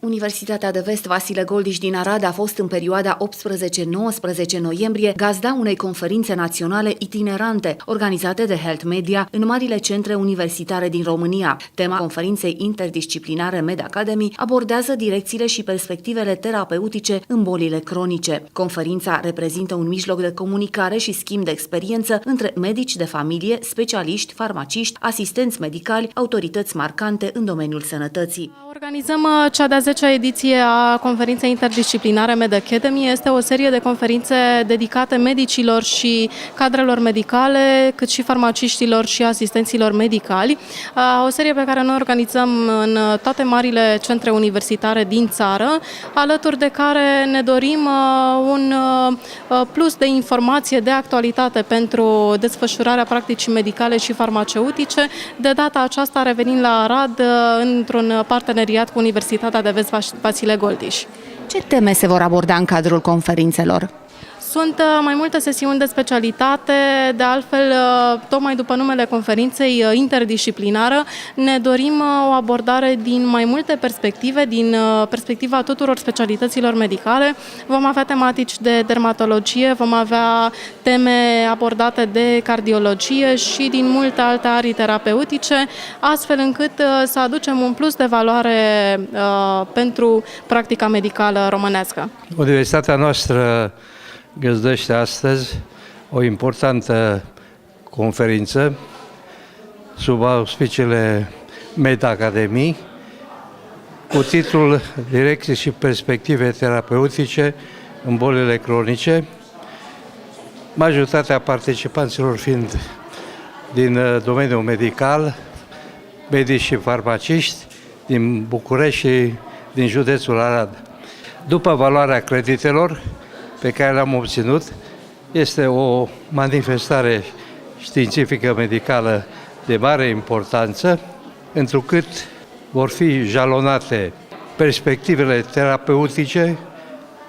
Universitatea de Vest Vasile Goldiș din Arad a fost în perioada 18-19 noiembrie gazda unei conferințe naționale itinerante organizate de Health Media în marile centre universitare din România. Tema conferinței interdisciplinare Med Academy abordează direcțiile și perspectivele terapeutice în bolile cronice. Conferința reprezintă un mijloc de comunicare și schimb de experiență între medici de familie, specialiști, farmaciști, asistenți medicali, autorități marcante în domeniul sănătății. Organizăm cea de-a 10-a ediție a conferinței interdisciplinare Med Academy. Este o serie de conferințe dedicate medicilor și cadrelor medicale, cât și farmaciștilor și asistenților medicali. O serie pe care noi organizăm în toate marile centre universitare din țară, alături de care ne dorim un plus de informație, de actualitate pentru desfășurarea practicii medicale și farmaceutice. De data aceasta revenind la Arad într-un parteneriat cu Universitatea de Vest Vasile Goldiș. Ce teme se vor aborda în cadrul conferințelor? Sunt mai multe sesiuni de specialitate, de altfel, tocmai după numele conferinței interdisciplinară, ne dorim o abordare din mai multe perspective, din perspectiva tuturor specialităților medicale. Vom avea tematici de dermatologie, vom avea teme abordate de cardiologie și din multe alte arii terapeutice, astfel încât să aducem un plus de valoare pentru practica medicală românească. Universitatea noastră găzduiește astăzi o importantă conferință sub auspiciile Med Academy cu titlul Direcții și perspective terapeutice în bolile cronice, majoritatea participanților fiind din domeniul medical, medici și farmaciști din București și din județul Arad. După valoarea creditelor pe care le-am obținut, este o manifestare științifică medicală de mare importanță, întrucât vor fi jalonate perspectivele terapeutice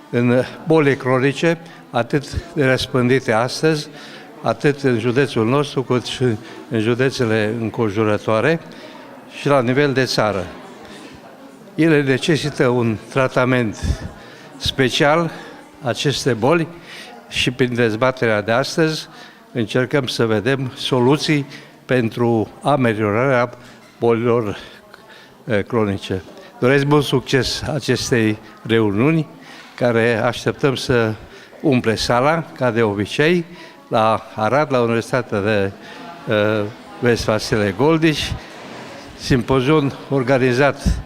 în boli cronice, atât de răspândite astăzi, atât în județul nostru, cât și în județele înconjurătoare și la nivel de țară. Ele necesită un tratament special, aceste boli, și prin dezbaterea de astăzi încercăm să vedem soluții pentru ameliorarea bolilor cronice. Doresc mult succes acestei reuniuni, care așteptăm să umple sala, ca de obicei, la Arad, la Universitatea de Vest Vasile Goldiș, simpozion organizat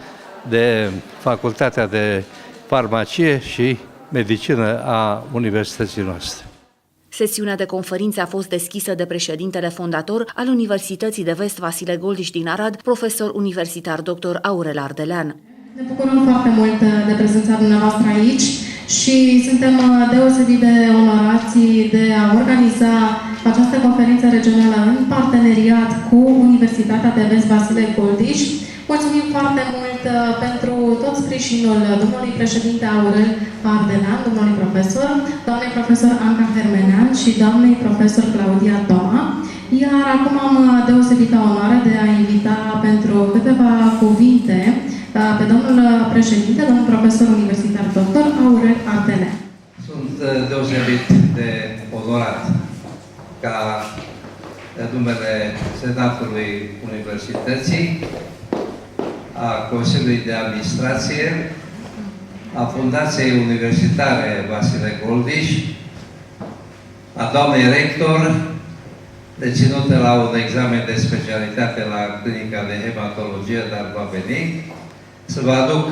de Facultatea de Farmacie și Medicină a Universității noastre. Sesiunea de conferință a fost deschisă de președintele fondator al Universității de Vest Vasile Goldiș din Arad, profesor universitar dr. Aurel Ardelean. Ne bucurăm foarte mult de prezența dumneavoastră aici și suntem deosebit de onorați de a organiza această conferință regională în parteneriat cu Universitatea de Vest Vasile Goldiș. Mulțumim foarte mult pentru tot sprijinul domnului președinte Aurel Ardelean, domnului profesor, doamnei profesor Anca Hermenean și doamnei profesor Claudia Toma. Iar acum am deosebită onoare de a invita pentru câteva cuvinte pe domnul președinte, domnul profesor universitar dr. Aurel Ardelean. Sunt deosebit de onorat ca numele Senatului Universității, a Consiliului de Administrație, a Fundației Universitare Vasile Goldiș, a doamnei rector, deținută la un examen de specialitate la Clinica de Hematologie, dar va veni, să vă aduc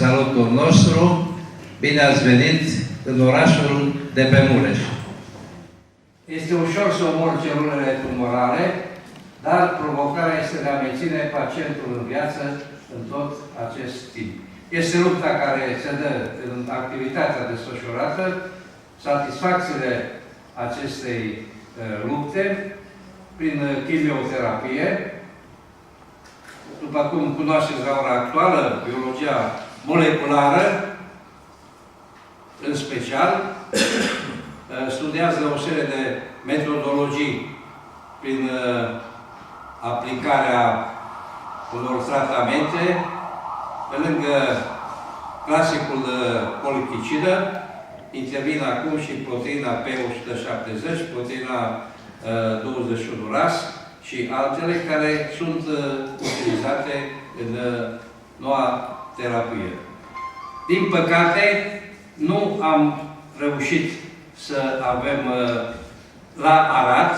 salutul nostru. Bine ați venit în orașul de pe Mureș. Este ușor să omor celulele tumorale, dar provocarea este de a menține pacientul în viață în tot acest timp. Este lupta care se dă în activitatea desfășurată, satisfacțiile acestei lupte prin chimioterapie. După cum cunoașteți la ora actuală, biologia moleculară, în special, studiază o serie de metodologii prin aplicarea unor tratamente, pe lângă clasicul polipicidă, intervin acum și proteina P170, proteina 21 RAS și altele care sunt utilizate în noua terapie. Din păcate, nu am reușit să avem la Arad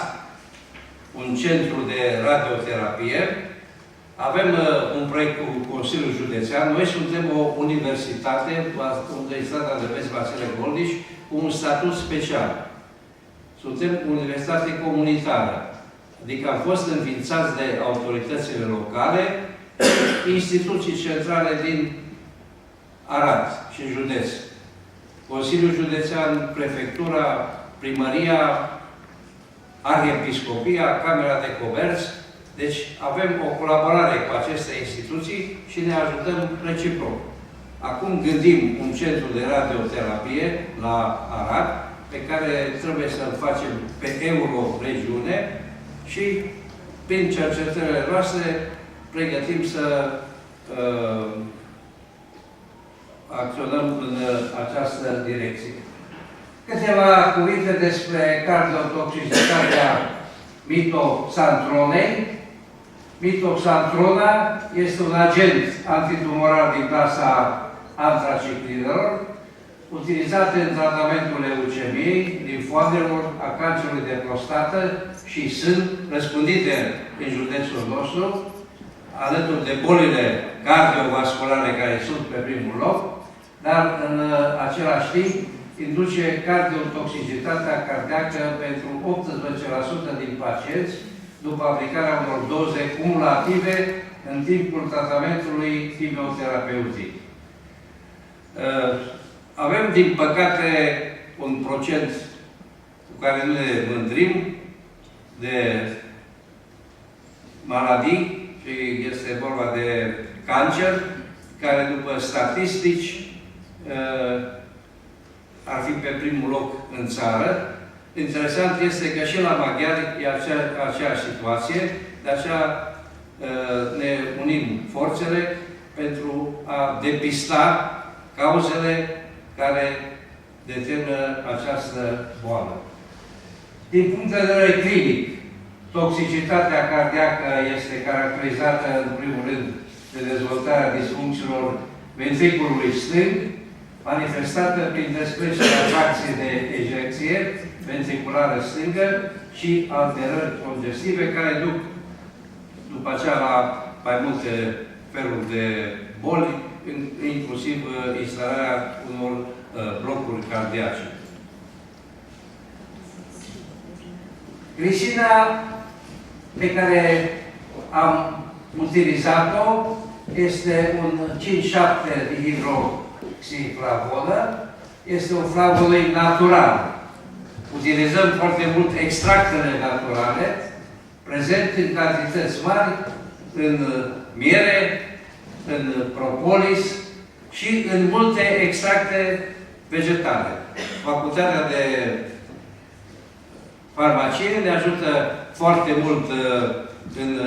un centru de radioterapie. Avem un proiect cu Consiliul Județean. Noi suntem o universitate, Universitatea de Vest Vasile Goldiș, cu un statut special. Suntem universitate comunitară. Adică am fost înființați de autoritățile locale, instituții centrale din Arad și județ. Consiliul Județean, Prefectura, Primăria, Arhiepiscopia, Camera de Comerț. Deci avem o colaborare cu aceste instituții și ne ajutăm reciproc. Acum gândim un centru de radioterapie la Arad, pe care trebuie să-l facem pe euro-regiune și prin cercetările noastre pregătim să acționăm în această direcție. Câteva cuvinte despre cardiotoxicitatea mitoxantronei. Mitoxantrona este un agent antitumoral din clasa antraciclinelor, utilizat în tratamentul leucemiei, limfoadelor, a cancerului de prostată și sunt răspândite în județul nostru, alături de bolile cardiovasculare care sunt pe primul loc, dar în același timp induce cardiotoxicitatea cardiacă pentru 18% din pacienți după aplicarea unor doze cumulative în timpul tratamentului chimioterapeutic. Avem, din păcate, un procent cu care nu ne mândrim de maladii, și este vorba de cancer, care după statistici ar fi pe primul loc în țară. Interesant este că și la maghiari e aceeași situație, de aceea ne unim forțele pentru a depista cauzele care determină această boală. Din punct de vedere clinic, toxicitatea cardiacă este caracterizată, în primul rând, de dezvoltarea disfuncțiilor ventriculului stâng, manifestată prin descreșterea fracției de ejecție ventriculară stângă și alterări congestive care duc după aceea la mai multe feluri de boli, inclusiv instalarea unor blocuri cardiace. Glisina pe care am utilizat-o este un 5,7 dihidroxiflavonă. Este un flavonoid natural. Utilizăm foarte mult extractele naturale, prezent în cantități mari în miere, în propolis și în multe extracte vegetale. Facultatea de farmacie ne ajută foarte mult în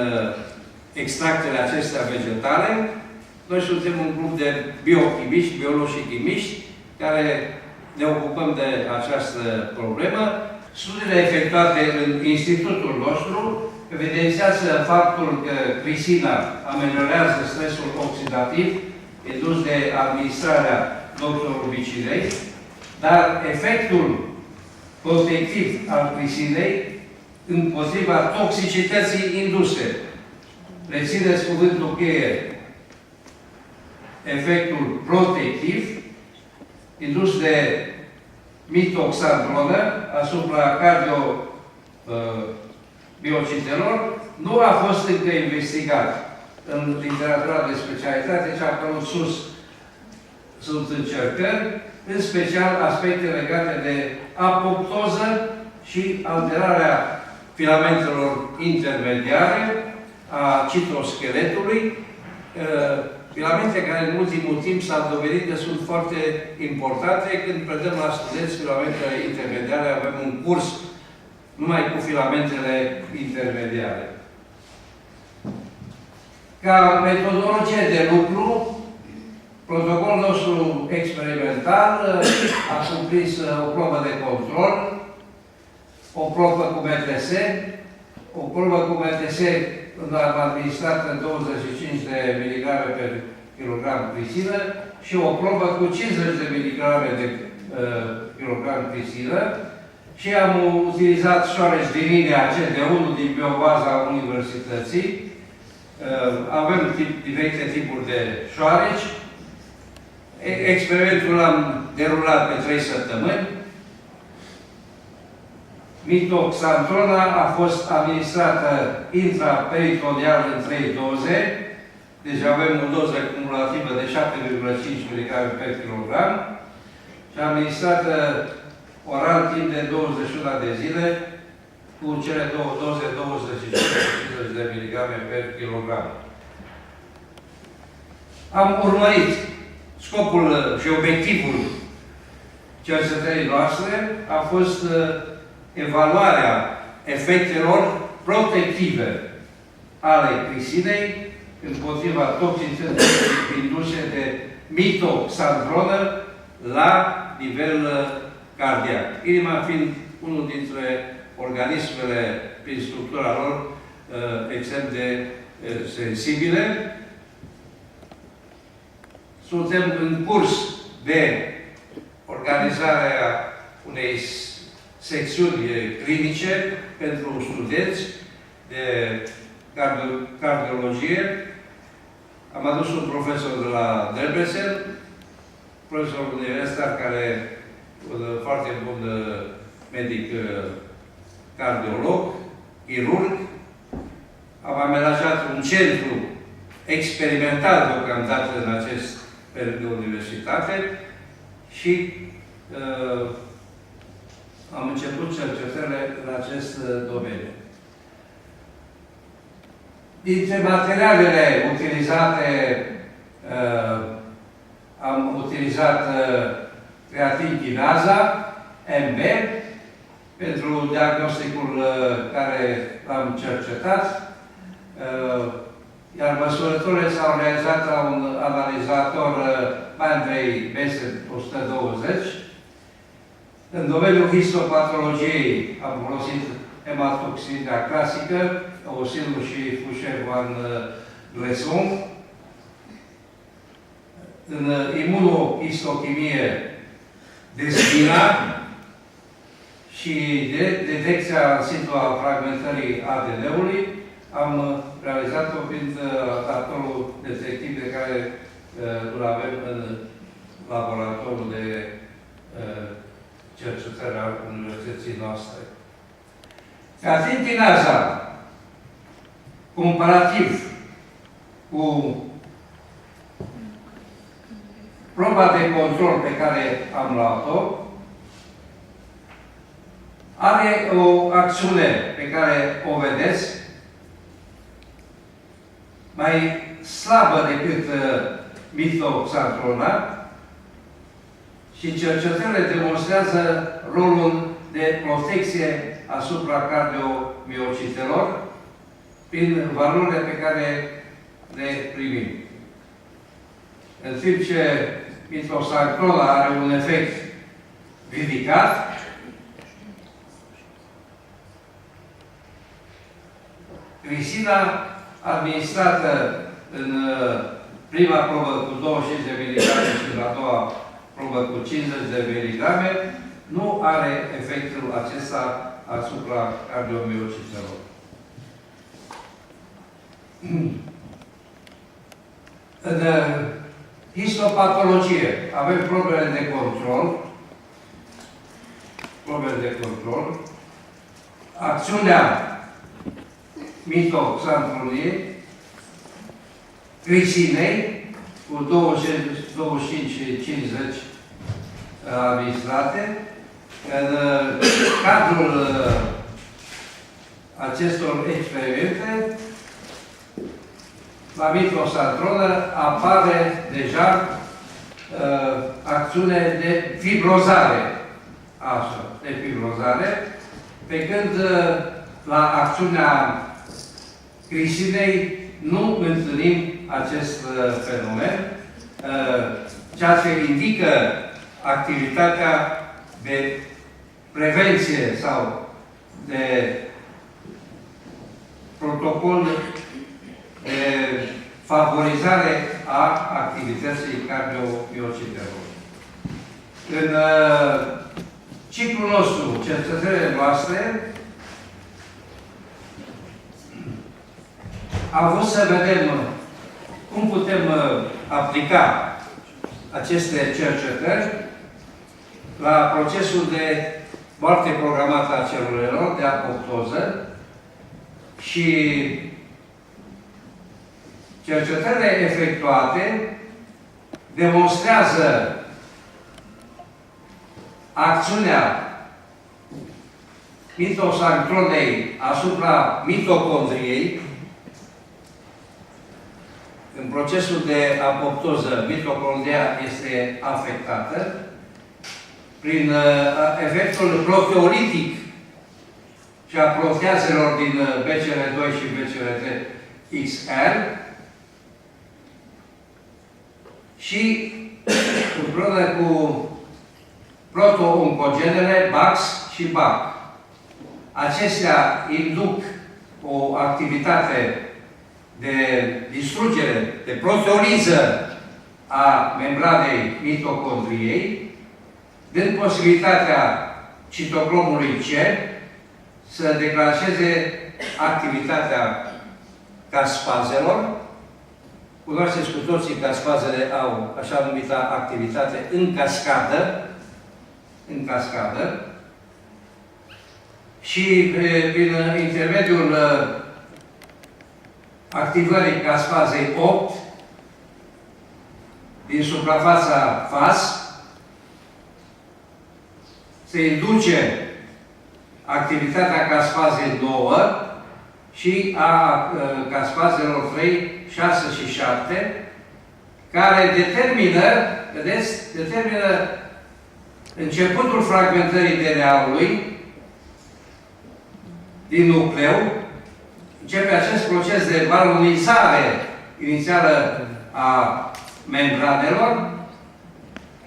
extractele acestea vegetale. Noi suntem un grup de biochimiști, biologi și chimiști, care ne ocupăm de această problemă. Studiile efectuate în institutul nostru evidențiază faptul că glisina ameliorează stresul oxidativ indus de administrarea clorobiciidei, dar efectul protectiv al glisinei împotriva toxicității induse. Rețineți cuvântul cheie, efectul protectiv indus de mitoxandronă asupra cardiobiocitelor nu a fost încă investigat în literatura de specialitate, ce a apărut sus. Sunt încercări, în special aspecte legate de apoptoză și alterarea filamentelor intermediare a citoscheletului, filamente care în ultimul timp s-au dovedit că sunt foarte importante. Când predăm la studenți filamentele intermediare, avem un curs numai cu filamentele intermediare. Ca metodologie de lucru, Protocolul nostru experimental a cuprins o probă de control, o probă cu MTS, o probă cu MTS am administrat 25 de mg pe kilogram prisilă și o probă cu 50 de mg de kilogram prisilă și am utilizat șoareci din linia CD1 din biobaza Universității. Avem diferite tipuri de șoareci. Experimentul l-am derulat pe 3 săptămâni. Mitoxantrona a fost administrată intraperitoneal în 3 doze, deci avem o doză cumulativă de 7,5 mg per kilogram și administrată oral timp de 21 de zile cu cele două doze 25 de mg per kilogram. Am urmărit scopul și obiectivul cercetării noastre a fost evaluarea efectelor protective ale crisinei împotriva toxicității induse de mitoxantrona la nivel cardiac. Inima fiind unul dintre organismele, prin structura lor, extrem de sensibile. Suntem în curs de organizarea unei secțiuni clinice pentru studenți de cardiologie. Am adus un profesor de la Debrecen, profesor universitar care un foarte bun medic cardiolog, chirurg. Am amenajat un centru experimental deocamdată în acest period de universitate și am început cercetările în acest domeniu. Dintre materialele utilizate, am utilizat creatinchinaza, MB, pentru diagnosticul care l-am cercetat, iar măsurătorile s-au realizat la un analizator Mandrei BS120. În domeniul histopatologiei am folosit hematoxina clasică, Osilul și Foucher-Van Gleson. În imunohistochimie de spina și de detecția în situ a fragmentării ADN-ului am realizat-o prin datorul detectiv de care îl avem în laboratorul de cercetare a universității noastre. Creatinchinaza, comparativ cu proba de control pe care am luat-o, are o acțiune pe care o vedeți mai slabă decât mitoxantrona și cercetările demonstrează rolul de protecție asupra cardiomiocitelor prin valorile pe care le primim. În timp ce mitoxantrona are un efect ridicat, grisina administrată în prima probă cu 25 de mg și în a doua probă cu 50 de mg nu are efectul acesta asupra cardiomiocitelor. În histopatologie avem probele de control. Acțiunea mitoxantroniei, grisinei, cu 25 și 50 administrate. În cadrul acestor experimente, la mitoxantrona apare deja acțiune de fibrozare. Așa, de fibrozare. Pe când la acțiunea grisinei nu întâlnim acest fenomen. ceea ce indică activitatea de prevenție sau de protocol de favorizare a activității cardiobiocitelor. În ciclul nostru, cercetările noastre, am vrut să vedem cum putem aplica aceste cercetări la procesul de moarte programată a celulelor, de apoptoză, și cercetările efectuate demonstrează acțiunea mitosancronei asupra mitocondriei. În procesul de apoptoză, mitocondria este afectată prin efectul proteolitic și a proteazelor din BCL2 și BCL3-XL și împreună cu proto-oncogenele BAX și BAC. Acestea induc o activitate de distrugere, de proteoliză a membranei mitocondriei, dând posibilitatea citocromului C să declanșeze activitatea caspazelor. Cunoașteți cu toții că caspazele au așa numită activitate în cascadă, și prin intermediul activării caspazei 8 din suprafața FAS se induce activitatea caspazei 9 și a caspazelor 3, 6 și 7, care determină, vedeți, determină începutul fragmentării DNA-ului din nucleu. Începe acest proces de balonizare inițială a membranelor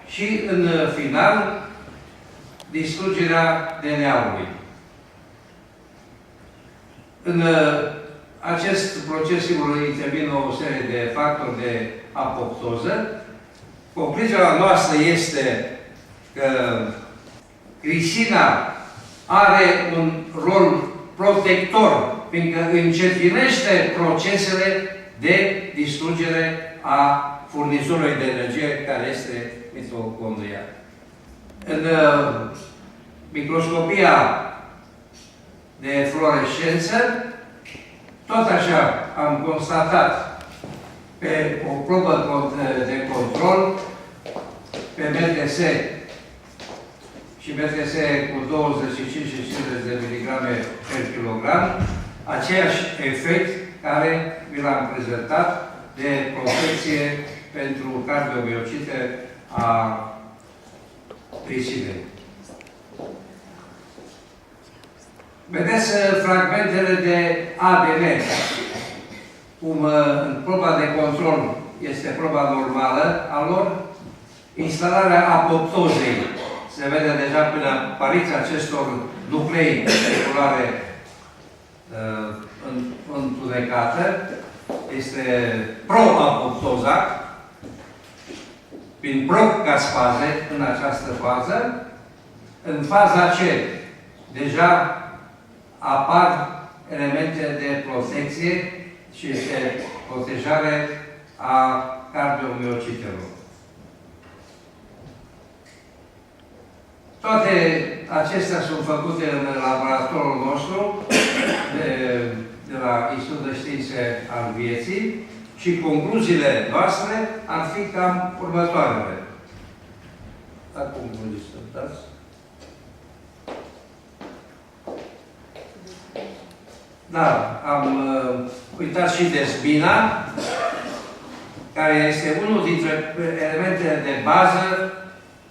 și, în final, distrugerea DNA-ului. În acest proces, sigur, intervine o serie de factori de apoptoză. Concluzia noastră este că glisina are un rol protector, fiindcă încetinește procesele de distrugere a furnizorului de energie, care este mitocondria. În microscopia de fluorescență, tot așa am constatat pe o probă de control, pe BTS și BTS cu 25 și 50 de miligrame per kilogram, aceeași efect care vi l-am prezentat de protecție pentru cardiobiocite a trisinei. Vedeți fragmentele de ADN, cum în proba de control este proba normală a lor, instalarea apoptozei se vede deja prin apariția acestor nuclei celulare întunecată, este proapoptoza, prin procaspaze în această fază. În faza C, deja apar elemente de protecție și de protejare a cardiomiocitelor. Toate acestea sunt făcute în laboratorul nostru de la Institutul de Științe al Vieții și concluziile noastre ar fi cam următoarele. Acum concluzii să dați. Da, am uitat și de spina, care este unul dintre elementele de bază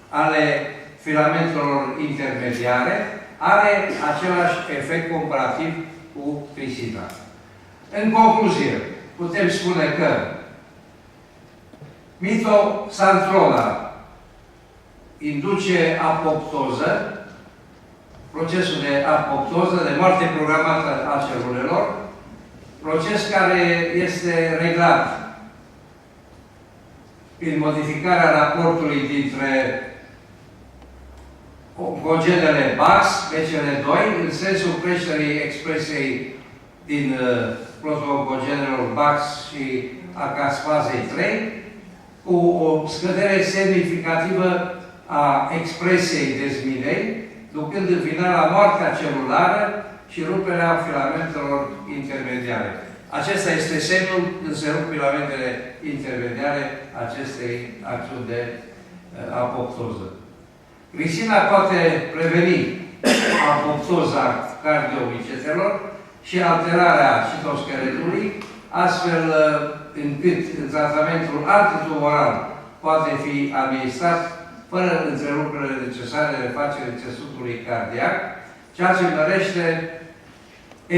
ale filamentelor intermediare, are același efect comparativ cu trisina. În concluzie, putem spune că Mitoxantrona induce apoptoză, procesul de apoptoză, de moarte programată a celulelor, proces care este reglat prin modificarea raportului dintre oncogenele BAX, BCL2, în sensul creșterii expresiei din protooncogenelor BAX și a casfazei 3, cu o scădere semnificativă a expresiei dezminei, ducând în final la moartea celulară și ruperea filamentelor intermediare. Acesta este semnul când se rup filamentele intermediare acestei acțiuni de apoptoză. Glicina poate preveni apoptoza cardiomicetelor și alterarea citoscheletului, astfel încât tratamentul antitumoral poate fi administrat fără întreruperile necesare de refacerea țesutului cardiac, ceea ce mărește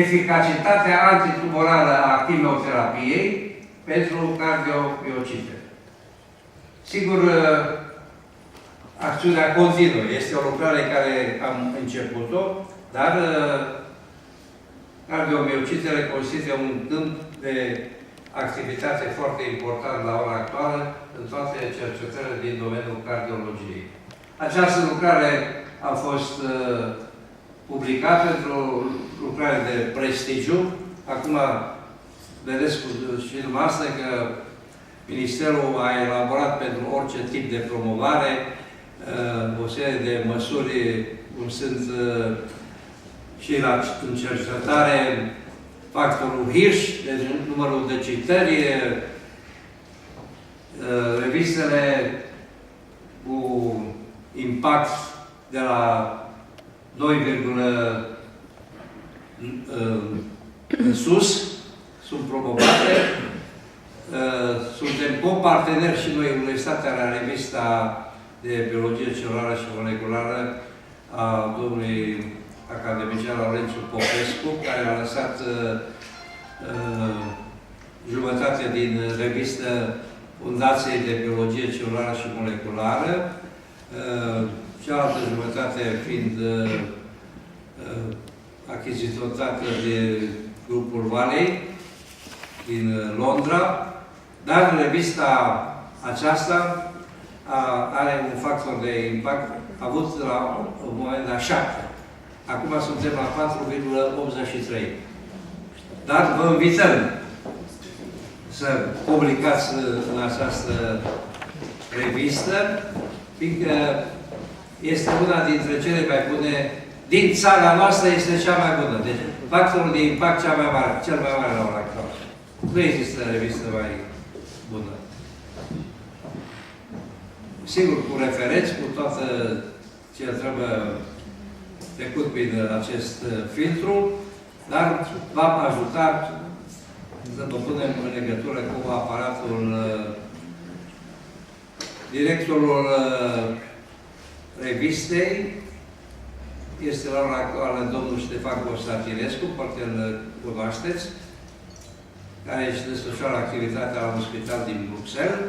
eficacitatea antitumorală a chimioterapiei pentru cardiomiocite. Sigur, acțiunea continuă. Este o lucrare care am început-o, dar cardiomiocitele constituie un câmp de activitate foarte important la ora actuală în toate cercetările din domeniul cardiologiei. Această lucrare a fost publicată într-o lucrare de prestigiu. Acum vedeți și dumneavoastră că Ministerul a elaborat pentru orice tip de promovare o serie de măsuri, cum sunt și la în cercetare, factorul Hirsch, deci numărul de citări, revistele cu impact de la 2, în sus, sunt promovate. Suntem coparteneri și noi, Universitatea la revista de Biologie Celulară și Moleculară a domnului academician Laurențiu Popescu, care a lăsat jumătate din revistă Fundației de Biologie Celulară și Moleculară, cealaltă jumătate fiind achiziționată de grupul Valley din Londra, dar revista aceasta are un factor de impact avut la un moment la 7. Acum suntem la 4,83. Dar vă invităm să publicați în această revistă, fiindcă este una dintre cele mai bune din țara noastră, este cea mai bună. Deci, factorul de impact cel mai mare la ora actuală. Nu există revistă mai bună. Sigur, cu referenți, cu toată ce trebuie trecut prin acest filtru, dar v-am ajutat să vă punem în legătură cu aparatul directorul revistei. Este la ora actuală domnul Ștefan Constantinescu, poate îl cunoașteți, care își desfășoară activitatea la un spital din Bruxelles.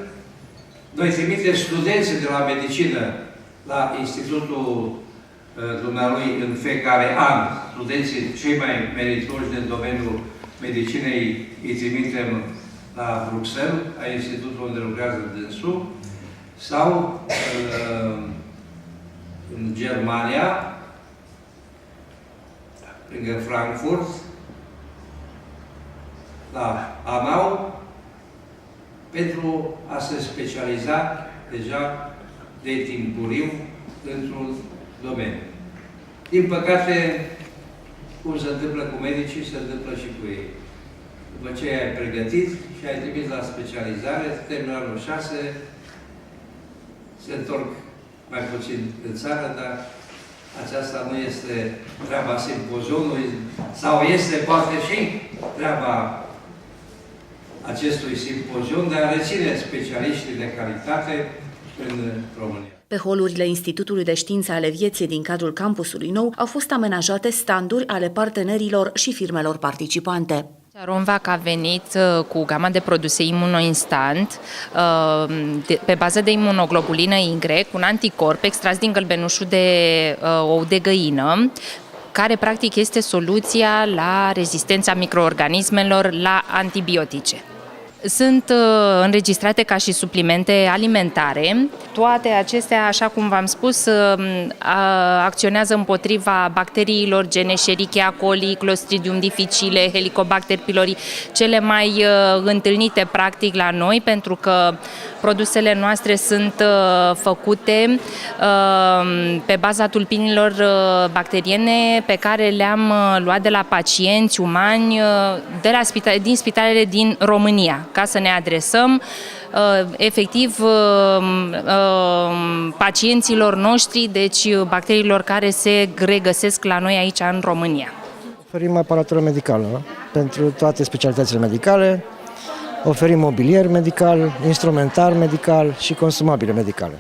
Noi trimitem studenții de la medicină la Institutul dumnealui în fiecare an. Studenții cei mai meritoși din domeniul medicinei îi trimitem la Bruxelles, la institutul unde lucrează dânsul, sau în Germania, lângă Frankfurt, la Hanau, pentru a se specializa deja de timpuriu într-un domeniu. Din păcate, cum se întâmplă cu medicii, se întâmplă și cu ei. După ce ai pregătit și ai trimis la specializare, termină anul 6, se întorc mai puțin în țară, dar aceasta nu este treaba simpoziumului, sau este poate și treaba acestui simpozium de a reține specialiștii de calitate în România. Pe holurile Institutului de Științe ale Vieții din cadrul campusului nou au fost amenajate standuri ale partenerilor și firmelor participante. Romvac a venit cu gama de produse imunoinstant pe bază de imunoglobulină Y, un anticorp extras din gălbenușul de ou de găină, care practic este soluția la rezistența microorganismelor la antibiotice. Sunt înregistrate ca și suplimente alimentare. Toate acestea, așa cum v-am spus, acționează împotriva bacteriilor gene Escherichia coli, Clostridium difficile, Helicobacter pylori, cele mai întâlnite practic la noi, pentru că produsele noastre sunt făcute pe baza tulpinilor bacteriene pe care le-am luat de la pacienți umani din spitalele din România, ca să ne adresăm efectiv pacienților noștri, deci bacteriilor care se regăsesc la noi aici în România. Oferim aparatură medicală pentru toate specialitățile medicale, oferim mobilier medical, instrumentar medical și consumabile medicale.